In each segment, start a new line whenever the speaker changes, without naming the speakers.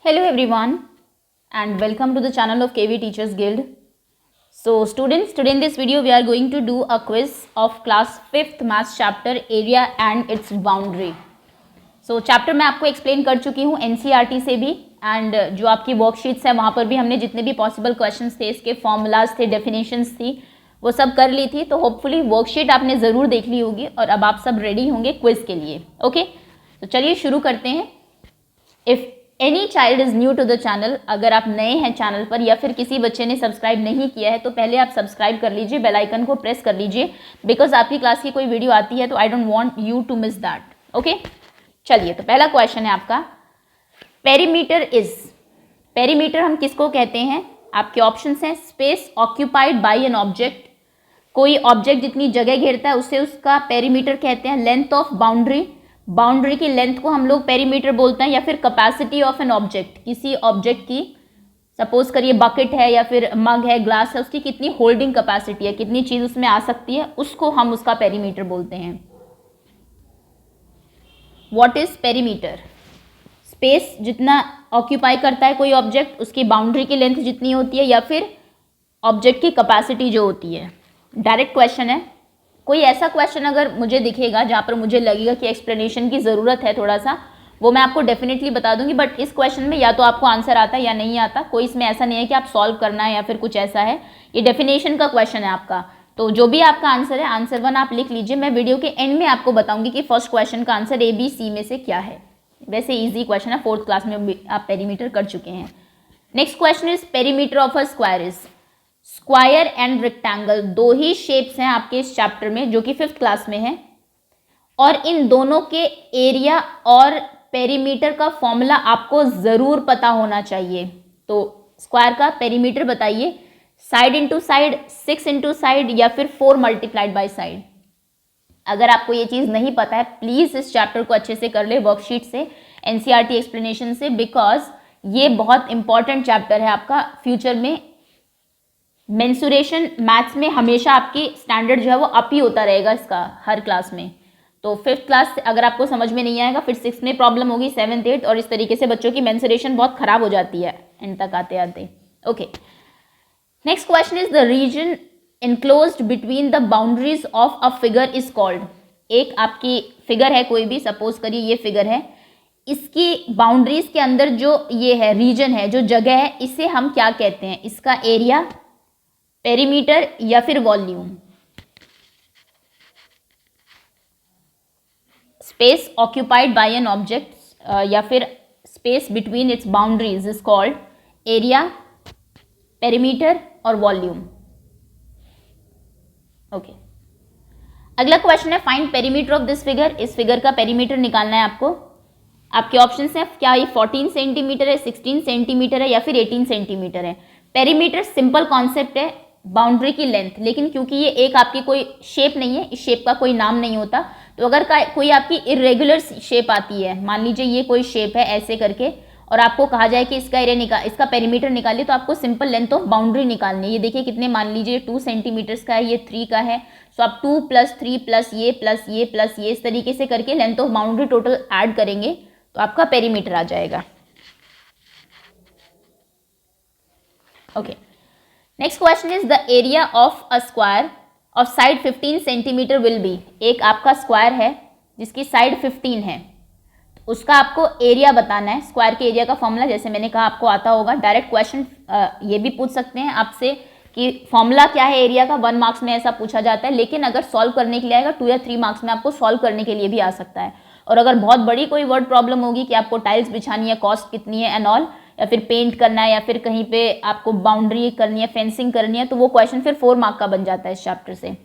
Hello everyone and welcome to the channel of KV Teachers Guild. So students, today in this video we are going to do a quiz of class 5th maths chapter area and its boundary. So chapter मैं आपको explain कर चुकी हूँ NCERT से भी and जो आपकी worksheets है वहाँ पर भी हमने जितने भी possible questions थे, इसके formulas थे, definitions थी, वो सब कर ली थी. तो hopefully worksheet आपने ज़रूर देख ली होगी और अब आप सब ready होंगे quiz के लिए. ओके तो चलिए शुरू करते हैं. If any child is new to the channel, अगर आप नए हैं चैनल पर या फिर किसी बच्चे ने सब्सक्राइब नहीं किया है तो पहले आप सब्सक्राइब कर लीजिए, बेल आइकन को प्रेस कर लीजिए, बिकॉज आपकी क्लास की कोई वीडियो आती है तो I don't want you to miss that. Okay चलिए, तो पहला क्वेश्चन है आपका, पेरीमीटर इज. पेरीमीटर हम किसको कहते हैं? आपके ऑप्शंस हैं, space occupied by an object, कोई ऑब्जेक्ट जितनी जगह घेरता है उसे उसका पेरीमीटर कहते हैं. लेंथ ऑफ बाउंड्री, बाउंड्री की लेंथ को हम लोग पेरीमीटर बोलते हैं. या फिर कैपेसिटी ऑफ एन ऑब्जेक्ट, किसी ऑब्जेक्ट की, सपोज करिए बकेट है या फिर मग है, ग्लास है, उसकी कितनी होल्डिंग कैपेसिटी है, कितनी चीज उसमें आ सकती है, उसको हम उसका पेरीमीटर बोलते हैं. What is perimeter? स्पेस जितना ऑक्यूपाई करता है कोई ऑब्जेक्ट, उसकी बाउंड्री की लेंथ जितनी होती है, या फिर ऑब्जेक्ट की कैपेसिटी जो होती है. डायरेक्ट क्वेश्चन है. कोई ऐसा क्वेश्चन अगर मुझे दिखेगा जहाँ पर मुझे लगेगा कि एक्सप्लेनेशन की ज़रूरत है थोड़ा सा, वो मैं आपको डेफिनेटली बता दूंगी. बट इस क्वेश्चन में या तो आपको आंसर आता है या नहीं आता. कोई इसमें ऐसा नहीं है कि आप सॉल्व करना है या फिर कुछ ऐसा है. ये डेफिनेशन का क्वेश्चन है आपका. तो जो भी आपका आंसर है, आंसर 1 आप लिख लीजिए. मैं वीडियो के एंड में आपको बताऊंगी कि फर्स्ट क्वेश्चन का आंसर ABC में से क्या है. वैसे ईजी क्वेश्चन है, 4th क्लास में आप पेरीमीटर कर चुके हैं. Next question is perimeter of a square is. Square and rectangle दो ही शेप्स हैं आपके इस चैप्टर में जो कि 5th क्लास में है, और इन दोनों के एरिया और पेरीमीटर का फॉर्मूला आपको ज़रूर पता होना चाहिए. तो स्क्वायर का पेरीमीटर बताइए. Side into side, 6 into side, या फिर 4 मल्टीप्लाइड बाई साइड. अगर आपको ये चीज़ नहीं पता है, प्लीज़ इस चैप्टर को अच्छे से कर ले, वर्कशीट से, NCERT एक्सप्लेनेशन से, बिकॉज ये बहुत इंपॉर्टेंट चैप्टर है आपका फ्यूचर में. मेंसुरेशन मैथ्स में हमेशा आपकी स्टैंडर्ड जो है वो अप ही होता रहेगा इसका हर क्लास में. तो 5th क्लास अगर आपको समझ में नहीं आएगा, फिर 6th में प्रॉब्लम होगी, 7th 8th, और इस तरीके से बच्चों की मेंसुरेशन बहुत खराब हो जाती है एंड तक आते आते. Okay, next question is the region enclosed between the boundaries of a figure is called. एक आपकी फिगर है कोई भी, सपोज करिए ये फिगर है, इसकी बाउंड्रीज के अंदर जो ये है रीजन है, जो जगह है, इसे हम क्या कहते हैं? इसका एरिया, पेरीमीटर, या फिर volume. Space occupied by an object या फिर space between its boundaries is called area, perimeter और वॉल्यूम. ओके, अगला क्वेश्चन है, find perimeter of this figure. इस फिगर का पेरीमीटर निकालना है आपको. आपके ऑप्शंस हैं, क्या ये 14 सेंटीमीटर है, 16 सेंटीमीटर है, या फिर 18 सेंटीमीटर है. पेरीमीटर सिंपल कॉन्सेप्ट है, बाउंड्री की लेंथ, लेकिन क्योंकि ये एक आपकी कोई शेप नहीं है, इस शेप का कोई नाम नहीं होता. तो अगर कोई आपकी इरेगुलर शेप आती है, मान लीजिए ये कोई शेप है ऐसे करके, और आपको कहा जाए कि इसका एरिया इसका पेरीमीटर निकालिए, तो आपको सिंपल लेंथ ऑफ बाउंड्री निकालनी है. ये देखिए कितने, मान लीजिए 2 सेंटीमीटर्स का है, ये 3 का है. सो आप 2 + 3 + ये प्लस ये प्लस ये, इस तरीके से करके length of boundary total add करेंगे तो आपका पेरीमीटर आ जाएगा. Okay, next question is the area of a square of side 15 centimetre will be. एक आपका स्क्वायर है जिसकी साइड 15 है, उसका आपको एरिया बताना है. स्क्वायर के एरिया का फॉर्मूला जैसे मैंने कहा आपको आता होगा. डायरेक्ट क्वेश्चन ये भी पूछ सकते हैं आपसे कि फॉर्मूला क्या है एरिया का, 1 मार्क्स में ऐसा पूछा जाता है. लेकिन अगर सॉल्व करने के लिए आएगा 2 या 3 मार्क्स में आपको सॉल्व करने के लिए भी आ सकता है. और अगर बहुत बड़ी कोई वर्ड प्रॉब्लम होगी कि आपको टाइल्स बिछानी है, कॉस्ट कितनी है एंड ऑल, या फिर पेंट करना है, या फिर कहीं पे आपको बाउंड्री करनी है, फेंसिंग करनी है, तो वो क्वेश्चन फिर 4 मार्क का बन जाता है इस चैप्टर से.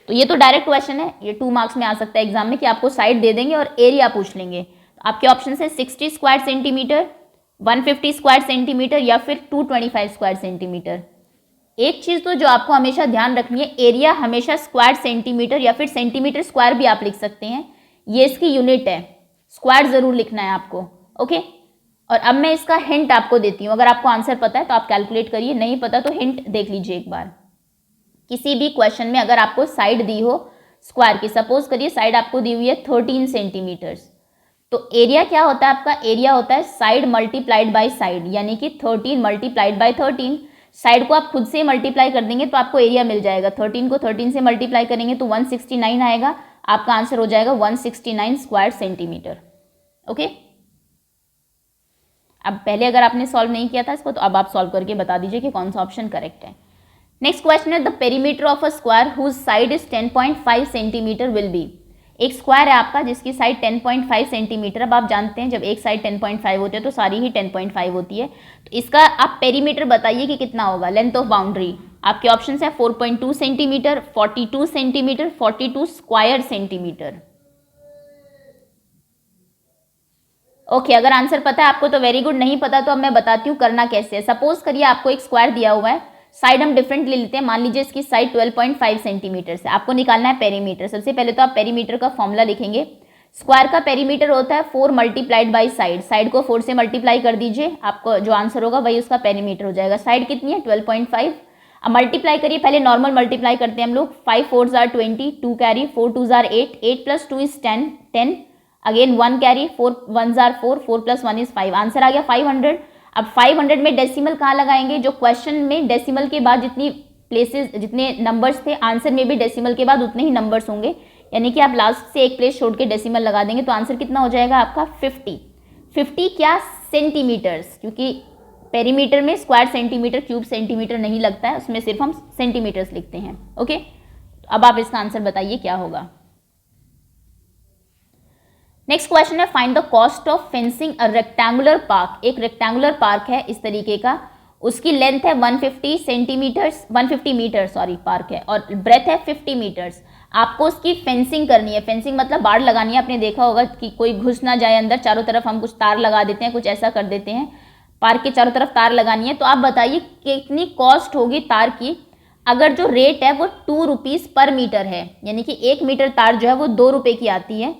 तो ये तो डायरेक्ट क्वेश्चन है, ये 2 मार्क्स में आ सकता है एग्जाम में कि आपको साइड दे देंगे और एरिया पूछ लेंगे. आपके ऑप्शन है 60 स्क्वायर सेंटीमीटर, 150 स्क्वायर सेंटीमीटर, या फिर 225 स्क्वायर सेंटीमीटर. एक चीज तो जो आपको हमेशा ध्यान रखनी है, एरिया हमेशा स्क्वायर सेंटीमीटर या फिर सेंटीमीटर स्क्वायर भी आप लिख सकते हैं, ये इसकी यूनिट है. स्क्वायर जरूर लिखना है आपको. ओके, और अब मैं इसका हिंट आपको देती हूँ. अगर आपको आंसर पता है तो आप कैलकुलेट करिए, नहीं पता तो हिंट देख लीजिए एक बार. किसी भी क्वेश्चन में अगर आपको साइड दी हो स्क्वायर की, सपोज करिए साइड आपको दी हुई है 13 सेंटीमीटर्स, तो एरिया क्या होता है आपका, एरिया होता है साइड मल्टीप्लाइड बाय साइड, यानी कि 13 मल्टीप्लाइड बाय 13। साइड को आप खुद से मल्टीप्लाई कर देंगे तो आपको एरिया मिल जाएगा। 13 को 13 से मल्टीप्लाई करेंगे तो 169 आएगा, आपका आंसर हो जाएगा 169 स्क्वायर सेंटीमीटर। ओके, अब पहले अगर आपने सॉल्व नहीं किया था इसको तो अब आप सॉल्व करके बता दीजिए कि कौन सा ऑप्शन करेक्ट है। नेक्स्ट क्वेश्चन है the perimeter of a square whose side is 10.5 centimetre will be. एक स्क्वायर है आपका जिसकी साइड 10.5 सेंटीमीटर, अब आप जानते हैं जब एक साइड 10.5 होती है तो सारी ही 10.5 होती है, तो इसका आप पेरीमीटर बताइए कि कितना होगा। लेंथ ऑफ बाउंड्री आपके ऑप्शन है 4.2 centimetre, 42 centimetre, 42 square centimetre. Okay, अगर आंसर पता है आपको तो वेरी गुड, नहीं पता तो अब मैं बताती हूँ करना कैसे है। सपोज करिए आपको एक स्क्वायर दिया हुआ है, साइड हम डिफरेंट ले लेते हैं, मान लीजिए इसकी साइड 12.5 सेंटीमीटर से, आपको निकालना है पेरीमीटर। सबसे पहले तो आप पेरीमीटर का फॉर्मूला लिखेंगे। स्क्वायर का पेरीमीटर होता है 4 मल्टीप्लाइड बाई साइड, साइड को 4 से मल्टीप्लाई कर दीजिए, आपको जो आंसर होगा वही उसका पेरीमीटर हो जाएगा। साइड कितनी है 12.5, अब मल्टीप्लाई करिए, पहले नॉर्मल मल्टीप्लाई करते हैं हम लोग। 5 4s are 20, 2 carry, 4 2s are 8, 8 plus 2 is 10, 10 again 1 carry, 4 1s are 4, 4 plus 1 is 5, answer आ गया 500। अब 500 में डेसिमल कहाँ लगाएंगे, जो क्वेश्चन में डेसिमल के बाद जितनी प्लेसेस जितने नंबर्स थे, आंसर में भी डेसिमल के बाद उतने ही नंबर्स होंगे, यानी कि आप लास्ट से एक प्लेस छोड़ के डेसिमल लगा देंगे तो आंसर कितना हो जाएगा आपका 50। 50 क्या सेंटीमीटर्स, क्योंकि पेरीमीटर में स्क्वायर सेंटीमीटर क्यूब सेंटीमीटर नहीं लगता है, उसमें सिर्फ हम सेंटीमीटर्स लिखते हैं। ओके, अब आप इसका आंसर बताइए क्या होगा। नेक्स्ट क्वेश्चन है find the cost of fencing a rectangular park. एक रेक्टेंगुलर पार्क है इस तरीके का, उसकी लेंथ है 150 सेंटीमीटर्स, 150 मीटर सॉरी पार्क है, और ब्रेथ है 50 मीटर्स। आपको उसकी फेंसिंग करनी है, फेंसिंग मतलब बाड़ लगानी है। आपने देखा होगा कि कोई घुस ना जाए अंदर, चारों तरफ हम कुछ तार लगा देते हैं, कुछ ऐसा कर देते हैं, पार्क के चारों तरफ तार लगानी है। तो आप बताइए कितनी कॉस्ट होगी तार की। अगर जो रेट है वो 2 रुपीज़ पर मीटर है, यानी कि 1 मीटर तार जो है वो 2 रुपये की आती है,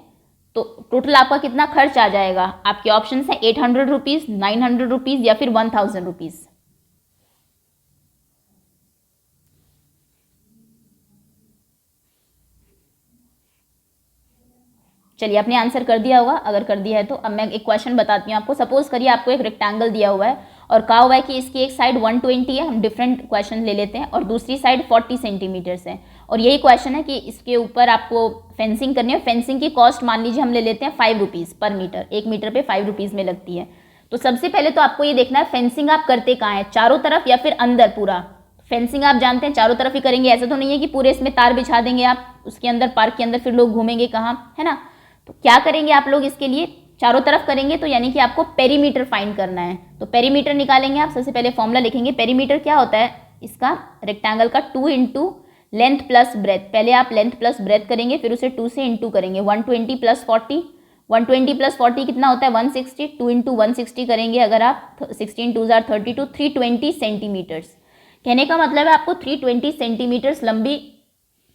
तो टोटल आपका कितना खर्च आ जाएगा। आपके ऑप्शन है 800 रुपीज़, 900 रुपीज़ या फिर 1000 रुपीज़। चलिए, आपने आंसर कर दिया होगा, अगर कर दिया है तो अब मैं एक क्वेश्चन बताती हूँ आपको। सपोज करिए आपको एक रेक्टेंगल दिया हुआ है और कहा हुआ है कि इसकी एक साइड 120 है, हम डिफरेंट क्वेश्चन ले लेते हैं, और दूसरी साइड 40 सेंटीमीटर्स है, और यही क्वेश्चन है कि इसके ऊपर आपको फेंसिंग करनी है। फेंसिंग की कॉस्ट मान लीजिए हम ले लेते हैं 5 रुपीज़ पर मीटर, 1 मीटर पे 5 रुपीज़ में लगती है। तो सबसे पहले तो आपको ये देखना है फेंसिंग आप करते कहाँ हैं, चारों तरफ या फिर अंदर पूरा। फेंसिंग आप जानते हैं चारों तरफ ही करेंगे, ऐसा तो नहीं है कि पूरे इसमें तार बिछा देंगे आप उसके अंदर, पार्क के अंदर, फिर लोग घूमेंगे कहाँ, है ना। तो क्या करेंगे आप लोग इसके लिए, चारों तरफ करेंगे, तो यानी कि आपको पेरीमीटर फाइंड करना है। तो पेरीमीटर निकालेंगे आप, सबसे पहले फॉर्मूला लिखेंगे। पेरीमीटर क्या होता है इसका, रेक्टेंगल का 2 इंटू लेंथ प्लस ब्रेथ। पहले आप लेंथ प्लस ब्रेथ करेंगे, फिर उसे 2 से इंटू करेंगे। 120 प्लस 40, 120 प्लस 40 कितना होता है 160, 2 इंटू 160 करेंगे अगर आप, 16 2s are 32, 320 सेंटीमीटर्स। कहने का मतलब है आपको 320 सेंटीमीटर्स लंबी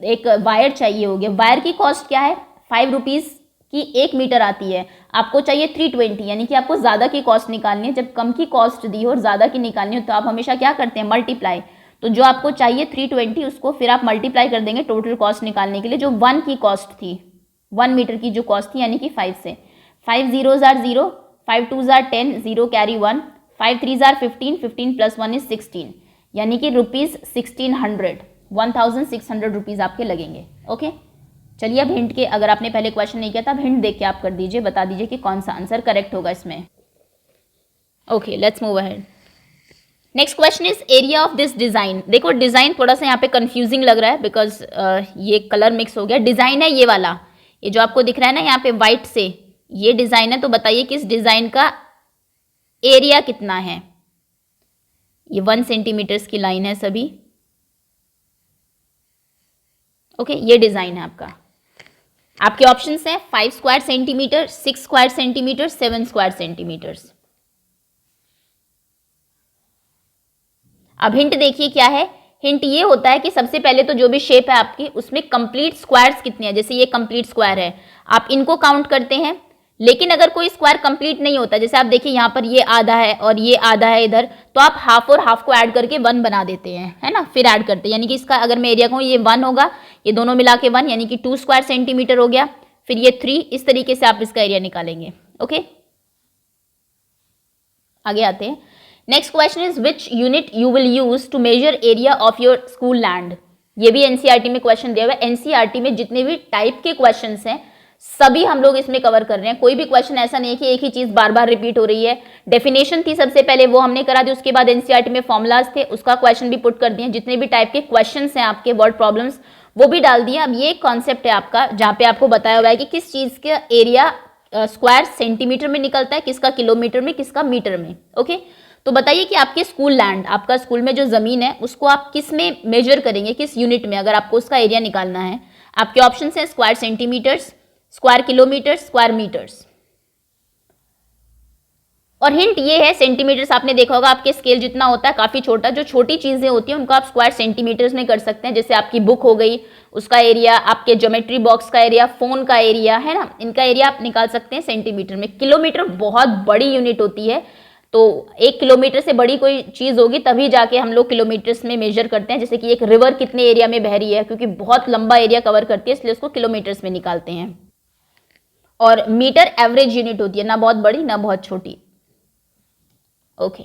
एक वायर चाहिए होगी। वायर की कॉस्ट क्या है 5 रुपीज़ की 1 मीटर आती है, आपको चाहिए 320, यानी कि आपको ज़्यादा की कॉस्ट निकालनी है। जब कम की कॉस्ट दी हो और ज़्यादा की निकालनी हो तो आप हमेशा क्या करते हैं मल्टीप्लाई। तो जो आपको चाहिए 320 उसको फिर आप मल्टीप्लाई कर देंगे टोटल कॉस्ट निकालने के लिए, जो 1 की कॉस्ट थी, 1 मीटर की जो कॉस्ट थी, यानी कि 5 से। 5 zeros are 0, 5 2s are 10, 0 carry 1, 5 3s are 15, 15 plus 1 is 16, यानी कि रुपीज़ 1600, 1600 रुपीज़ आपके लगेंगे। ओके, चलिए अब हिंट के, अगर आपने पहले क्वेश्चन नहीं किया था, अब हिंट देख के आप कर दीजिए, बता दीजिए कि कौन सा आंसर करेक्ट होगा इसमें। Okay, let's move ahead. Next question is area of this design. देखो डिज़ाइन थोड़ा सा यहाँ पे कंफ्यूजिंग लग रहा है बिकॉज ये कलर मिक्स हो गया। डिज़ाइन है ये वाला, ये जो आपको दिख रहा है ना यहाँ पे वाइट से, ये डिज़ाइन है। तो बताइए कि इस डिज़ाइन का एरिया कितना है। ये 1 सेंटीमीटर्स की लाइन है सभी। ओके, ये डिज़ाइन है आपका। आपके ऑप्शंस हैं 5 square centimetre, 6 square centimetre, 7 square centimetres. अब हिंट देखिए क्या है। हिंट ये होता है कि सबसे पहले तो जो भी शेप है आपकी उसमें कंप्लीट स्क्वायर्स कितने हैं। जैसे ये कंप्लीट स्क्वायर है, आप इनको काउंट करते हैं, लेकिन अगर कोई स्क्वायर कंप्लीट नहीं होता, जैसे आप देखिए यहाँ पर ये आधा है और ये आधा है इधर, तो आप हाफ और हाफ को ऐड करके 1 बना देते हैं, है ना, फिर ऐड करते हैं। यानी कि इसका अगर मैं एरिया कहूँ ये 1 होगा, ये दोनों मिला के 1, यानी कि 2 स्क्वायर सेंटीमीटर हो गया, फिर ये 3, इस तरीके से आप इसका एरिया निकालेंगे। ओके, आगे आते हैं। Next question is which unit you will use to measure area of your school land. ये भी एनसीईआरटी में क्वेश्चन दिया हुआ है। एनसीईआरटी में जितने भी टाइप के क्वेश्चंस हैं सभी हम लोग इसमें कवर कर रहे हैं। कोई भी क्वेश्चन ऐसा नहीं है कि एक ही चीज बार बार रिपीट हो रही है। डेफिनेशन थी सबसे पहले, वो हमने करा दी, उसके बाद एनसीईआरटी में फॉर्मुलाज थे, उसका क्वेश्चन भी पुट कर दिए। जितने भी टाइप के क्वेश्चन हैं आपके वर्ड प्रॉब्लम्स वो भी डाल दिए। अब ये कॉन्सेप्ट है आपका जहाँ पे आपको बताया हुआ है कि किस चीज का एरिया स्क्वायर सेंटीमीटर में निकलता है, किसका किलोमीटर में, किसका मीटर में। ओके, तो बताइए कि आपके स्कूल लैंड, आपका स्कूल में जो जमीन है उसको आप किस में मेजर करेंगे, किस यूनिट में, अगर आपको उसका एरिया निकालना है। आपके ऑप्शन हैं square centimetres, square kilometres, square metres. और हिंट ये है, सेंटीमीटर्स आपने देखा होगा आपके स्केल जितना होता है काफी छोटा, जो छोटी चीजें होती हैं उनको आप स्क्वायर सेंटीमीटर्स में कर सकते हैं। जैसे आपकी बुक हो गई, उसका एरिया, आपके ज्योमेट्री बॉक्स का एरिया, फोन का एरिया है ना, इनका एरिया आप निकाल सकते हैं सेंटीमीटर में। किलोमीटर बहुत बड़ी यूनिट होती है, तो 1 किलोमीटर से बड़ी कोई चीज होगी तभी जाके हम लोग किलोमीटर्स में मेजर करते हैं। जैसे कि एक रिवर कितने एरिया में बह रही है, क्योंकि बहुत लंबा एरिया कवर करती है इसलिए उसको किलोमीटर्स में निकालते हैं। और मीटर एवरेज यूनिट होती है, ना बहुत बड़ी ना बहुत छोटी। ओके,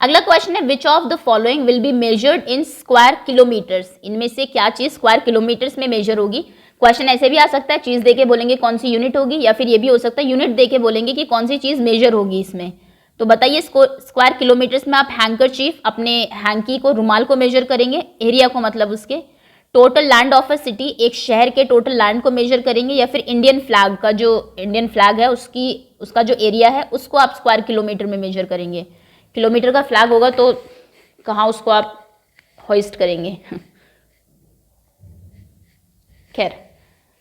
अगला क्वेश्चन है which of the following will be measured in square kilometres. इनमें से क्या चीज स्क्वायर किलोमीटर्स में मेजर होगी। क्वेश्चन ऐसे भी आ सकता है, चीज देके बोलेंगे कौन सी यूनिट होगी, या फिर ये भी हो सकता है यूनिट देके बोलेंगे कि कौन सी चीज मेजर होगी इसमें। तो बताइए स्क्वायर किलोमीटर्स में आप हैंकरचीफ, अपने हैंकी को, रुमाल को मेजर करेंगे, एरिया को मतलब उसके। Total land of a city, एक शहर के टोटल लैंड को मेजर करेंगे, या फिर इंडियन फ्लैग का, जो इंडियन फ्लैग है उसका जो एरिया है उसको आप स्क्वायर किलोमीटर में मेजर करेंगे। किलोमीटर का फ्लैग होगा तो कहाँ उसको आप होइस्ट करेंगे। खैर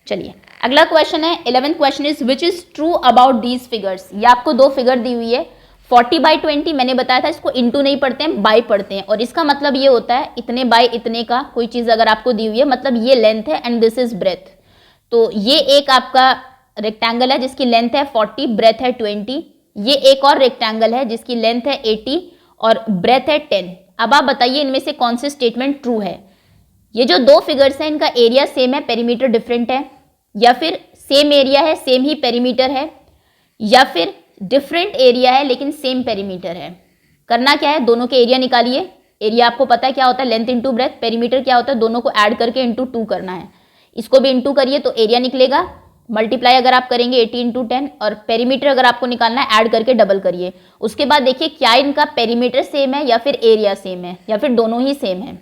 चलिए, अगला क्वेश्चन है 11th question is which is true about these figures. ये आपको दो फिगर दी हुई है, 40/20 मैंने बताया था इसको इंटू नहीं पढ़ते हैं, बाई पढ़ते हैं। और इसका मतलब ये होता है इतने बाई इतने का कोई चीज अगर आपको दी हुई है, मतलब ये लेंथ है एंड दिस इज ब्रेथ। तो ये एक आपका रेक्टेंगल है जिसकी लेंथ है 40, ब्रेथ है 20। ये एक और रेक्टेंगल है जिसकी लेंथ है 80 और ब्रेथ है 10। अब आप बताइए इनमें से कौन से स्टेटमेंट ट्रू है। ये जो दो फिगर्स हैं इनका एरिया सेम है, पेरीमीटर डिफरेंट है, या फिर सेम एरिया है सेम ही पेरीमीटर है, या फिर डिफरेंट एरिया है लेकिन सेम पेरीमीटर है। करना क्या है, दोनों के एरिया निकालिए। एरिया आपको पता है क्या होता है, लेंथ इंटू ब्रेथ। पेरीमीटर क्या होता है, दोनों को ऐड करके इंटू 2 करना है। इसको भी इंटू करिए तो एरिया निकलेगा। मल्टीप्लाई अगर आप करेंगे 80 इंटू 10, और पेरीमीटर अगर आपको निकालना है ऐड करके डबल करिए। उसके बाद देखिए क्या इनका पेरीमीटर सेम है या फिर एरिया सेम है, या फिर दोनों ही सेम है।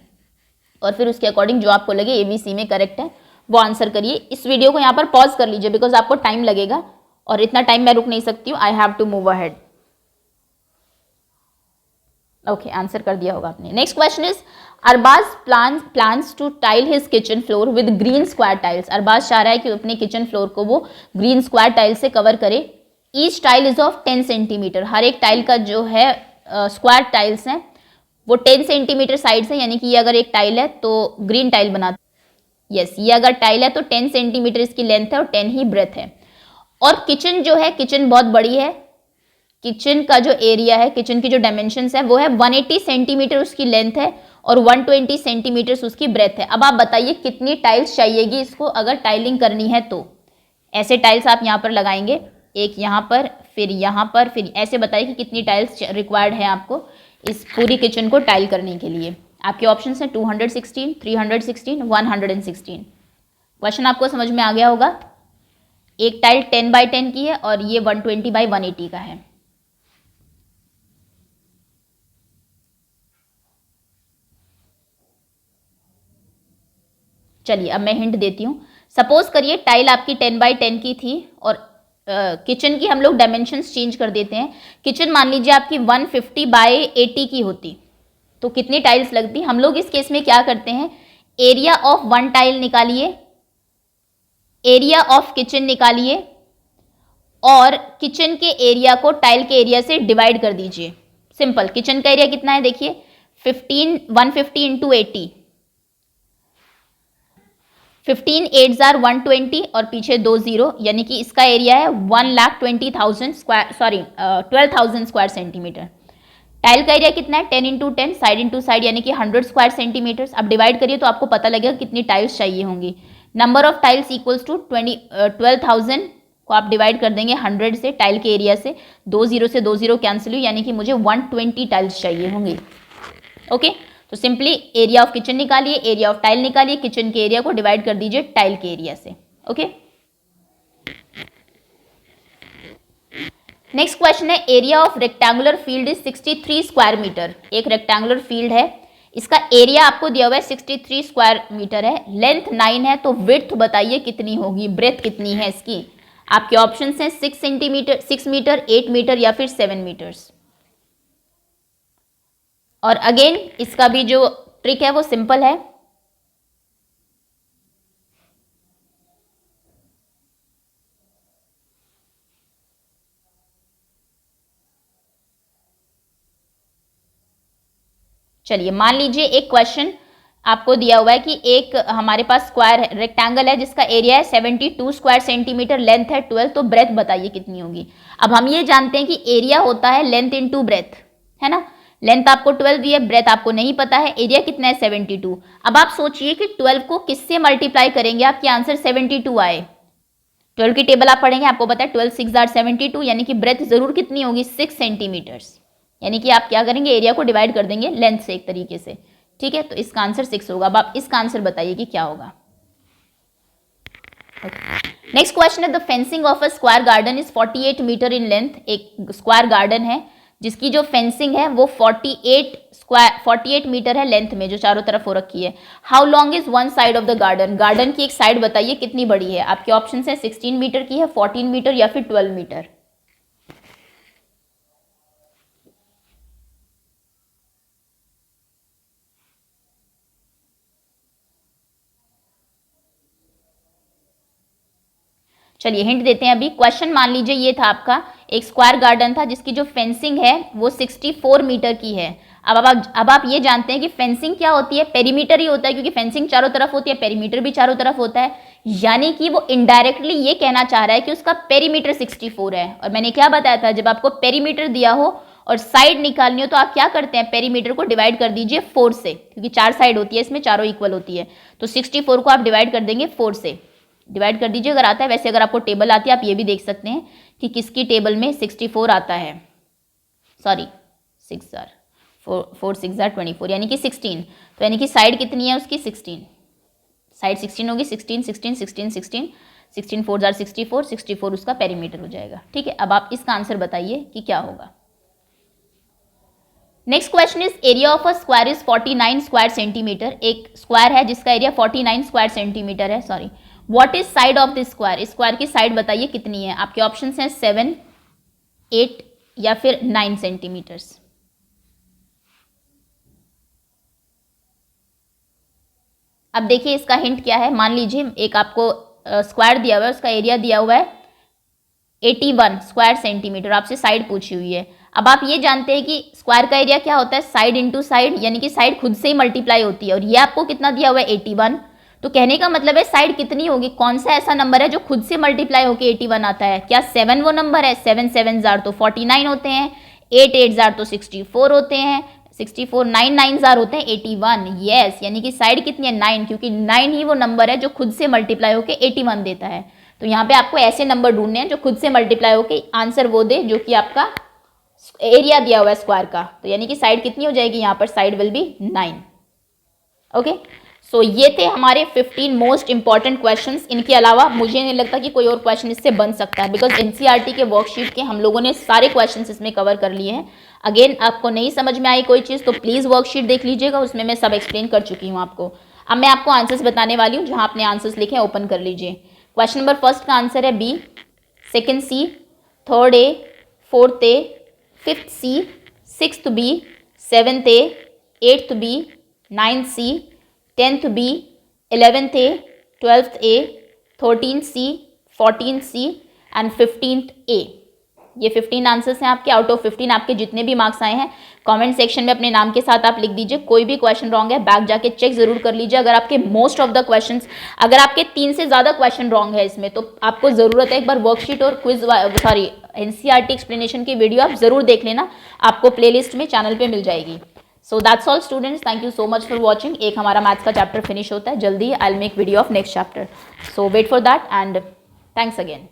और फिर उसके अकॉर्डिंग जो आपको लगे ABC में करेक्ट है वो आंसर करिए। इस वीडियो को यहाँ पर पॉज कर लीजिए बिकॉज आपको टाइम लगेगा और इतना टाइम मैं रुक नहीं सकती हूँ। I have to move ahead. Okay, answer कर दिया होगा आपने। Next question is Arbaaz plans to tile his kitchen floor with green square tiles. Arbaaz चाह रहा है कि अपने किचन फ्लोर को वो ग्रीन स्क्वायर टाइल से कवर करे। Each tile is of 10 centimetre. हर एक टाइल का जो है स्क्वायर टाइल्स हैं वो 10 सेंटीमीटर साइड से, यानी कि ये अगर एक टाइल है तो ग्रीन टाइल बनाते, यस ये अगर टाइल है तो 10 सेंटीमीटर इसकी लेंथ है और 10 ही ब्रेथ है। और किचन जो है, किचन बहुत बड़ी है, किचन का जो एरिया है, किचन की जो डायमेंशंस है वो है 180 सेंटीमीटर उसकी लेंथ है और 120 सेंटीमीटर उसकी ब्रेथ है। अब आप बताइए कितनी टाइल्स चाहिएगी इसको अगर टाइलिंग करनी है तो। ऐसे टाइल्स आप यहाँ पर लगाएंगे, एक यहाँ पर, फिर ऐसे बताइए कि कितनी टाइल्स रिक्वायर्ड है आपको इस पूरी किचन को टाइल करने के लिए। आपके ऑप्शन हैं 216, 316, 116। क्वेश्चन आपको समझ में आ गया होगा। एक टाइल 10/10 की है और ये 120/180 का है। चलिए अब मैं हिंट देती हूँ। सपोज करिए टाइल आपकी 10/10 की थी और किचन की हम लोग डायमेंशंस चेंज कर देते हैं। किचन मान लीजिए आपकी 150/80 की होती तो कितनी टाइल्स लगती। हम लोग इस केस में क्या करते हैं, एरिया ऑफ वन टाइल निकालिए, एरिया ऑफ किचन निकालिए और किचन के एरिया को टाइल के एरिया से डिवाइड कर दीजिए। सिंपल। किचन का एरिया कितना है देखिए 150 इंटू 80, 15 8s are 120 और पीछे 2 0, यानी कि इसका एरिया है 1,20,000 square, sorry 12,000 square centimetre. Tile का एरिया कितना है 10 इंटू 10, साइड इंटू साइड, यानी कि 100 स्क्वायर सेंटीमीटर्स। अब डिवाइड करिए तो आपको पता लगेगा कितनी टाइल्स चाहिए होंगी। Number of tiles equals to 12,000 को आप डिवाइड कर देंगे 100 से, टाइल के एरिया से, 2 0 से 2 0 कैंसिल हुई, यानी कि मुझे 120 टाइल्स चाहिए होंगी। ओके, तो सिंपली एरिया ऑफ किचन निकालिए, एरिया ऑफ टाइल निकालिए, किचन के एरिया को डिवाइड कर दीजिए टाइल के एरिया से। ओके, नेक्स्ट क्वेश्चन है, area of rectangular field is 63 square metre. एक रेक्टेंगुलर फील्ड है, इसका एरिया आपको दिया हुआ है 63 स्क्वायर मीटर है, लेंथ 9 है, तो विड्थ बताइए कितनी होगी, ब्रेथ कितनी है इसकी। आपके ऑप्शन हैं 6 सेंटीमीटर, 6 मीटर, 8 मीटर या फिर 7 मीटर्स। और अगेन इसका भी जो ट्रिक है वो सिंपल है, चलिए मान लीजिए एक क्वेश्चन आपको दिया हुआ है कि एक हमारे पास स्क्वायर रेक्टेंगल है जिसका एरिया है 72 स्क्वायर सेंटीमीटर, लेंथ है 12, तो ब्रेथ बताइए कितनी होगी। अब हम ये जानते हैं कि एरिया होता है लेंथ इनटू ब्रेथ, है ना। लेंथ आपको 12 दी है, ब्रेथ आपको नहीं पता है, एरिया कितना है 72। अब आप सोचिए कि 12 को किससे मल्टीप्लाई करेंगे आपकी आंसर 72 आए। 12 की टेबल आप पढ़ेंगे, आपको पता है 12 6 आर 72, यानी कि ब्रेथ जरूर कितनी होगी 6 सेंटीमीटर्स, यानी कि आप क्या करेंगे एरिया को डिवाइड कर देंगे लेंथ से एक तरीके से, ठीक है। तो इसका आंसर 6 होगा। अब आप इसका आंसर बताइए कि क्या होगा। नेक्स्ट क्वेश्चन है, the fencing of a square garden is 48 metre in length. एक स्क्वायर गार्डन है जिसकी जो फेंसिंग है वो 48 मीटर है लेंथ में, जो चारों तरफ हो रखी है। How long is one side of the garden, garden की एक साइड बताइए कितनी बड़ी है। आपके ऑप्शन है 16 मीटर की है, 14 मीटर या फिर 12 मीटर। चलिए हिंट देते हैं। अभी क्वेश्चन मान लीजिए ये था आपका, एक स्क्वायर गार्डन था जिसकी जो फेंसिंग है वो 64 मीटर की है। अब आप ये जानते हैं कि फेंसिंग क्या होती है, पेरीमीटर ही होता है, क्योंकि फेंसिंग चारों तरफ होती है, पेरीमीटर भी चारों तरफ होता है, यानी कि वो इनडायरेक्टली ये कहना चाह रहा है कि उसका पेरीमीटर 64 है। और मैंने क्या बताया था, जब आपको पेरीमीटर दिया हो और साइड निकालनी हो तो आप क्या करते हैं, पेरीमीटर को डिवाइड कर दीजिए 4 से, क्योंकि 4 साइड होती है इसमें, चारों इक्वल होती है। तो 64 को आप डिवाइड कर देंगे 4 से, डिवाइड कर दीजिए अगर आता है। वैसे अगर आपको टेबल आती है आप ये भी देख सकते हैं कि किसकी टेबल में 64 आता है, सॉरी 6 आर 4 6 आर 24, यानी कि 16। तो यानी कि साइड कितनी है उसकी 16, साइड 16 होगी, 16 16 16 16 16 4 आर 64, 64 उसका पेरीमीटर हो जाएगा, ठीक है। अब आप इसका आंसर बताइए कि क्या होगा। Next question is, area of a square is 49 square centimetre. एक स्क्वायर है जिसका एरिया 49 स्क्वायर सेंटीमीटर है, sorry. What is side of this square, square की साइड बताइए कितनी है। आपके ऑप्शन हैं 7 8 या फिर 9 सेंटीमीटर्स। अब देखिए इसका हिंट क्या है। मान लीजिए एक आपको स्क्वायर दिया हुआ है, उसका एरिया दिया हुआ है 81 स्क्वायर सेंटीमीटर, आपसे साइड पूछी हुई है। अब आप ये जानते हैं कि स्क्वायर का एरिया क्या होता है, साइड इंटू साइड, यानी कि साइड खुद से ही मल्टीप्लाई होती है, और ये आपको कितना दिया हुआ है 81। तो कहने का मतलब है साइड कितनी होगी, कौन सा ऐसा नंबर है जो खुद से मल्टीप्लाई होकर 81 आता है। क्या 7 वो नंबर है, 7 7 जार तो 49 होते हैं, 8 8 जार तो 64 होते हैं, 64 9 9 जार होते हैं 81। यस, यानी कि साइड कितनी है 9, क्योंकि 9 ही वो नंबर है जो खुद से मल्टीप्लाई होकर 81 देता है। तो यहाँ पे आपको ऐसे नंबर ढूंढने हैं जो खुद से मल्टीप्लाई होकर आंसर वो दे जो कि आपका एरिया दिया हुआ है स्क्वायर का। तो यानी कि साइड कितनी हो जाएगी, यहाँ पर साइड विल बी 9। ओके, सो ये थे हमारे 15 मोस्ट इंपॉर्टेंट क्वेश्चंस। इनके अलावा मुझे नहीं लगता कि कोई और क्वेश्चन इससे बन सकता है, बिकॉज एनसीईआरटी के वर्कशीट के हम लोगों ने सारे क्वेश्चंस इसमें कवर कर लिए हैं। अगेन आपको नहीं समझ में आई कोई चीज़ तो प्लीज़ वर्कशीट देख लीजिएगा, उसमें मैं सब एक्सप्लेन कर चुकी हूँ आपको। अब मैं आपको आंसर्स बताने वाली हूँ, जहाँ आपने आंसर्स लिखे ओपन कर लीजिए। क्वेश्चन नंबर फर्स्ट का आंसर है B, second C, third A, fourth A, fifth C, sixth B, seventh A, eighth B, ninth C, 10th B, 11th A, 12th A, 13th C, 14th C and 15th A। ये 15 answers हैं आपके। Out of 15 आपके जितने भी marks आए हैं comment section में अपने नाम के साथ आप लिख दीजिए। कोई भी क्वेश्चन रॉन्ग है बैक जाके चेक जरूर कर लीजिए। अगर आपके मोस्ट ऑफ द क्वेश्चंस, अगर आपके 3 से ज़्यादा क्वेश्चन रॉन्ग है इसमें, तो आपको ज़रूरत है एक बार वर्कशीट और क्विज सॉरी एनसीईआरटी एक्सप्लेनेशन की वीडियो आप ज़रूर देख लेना, आपको प्लेलिस्ट में चैनल पे मिल जाएगी। So that's all students, thank you so much for watching। एक हमारा मैथ्स का चैप्टर फिनिश होता है जल्दी, I'll make video of next chapter, so wait for that and thanks again।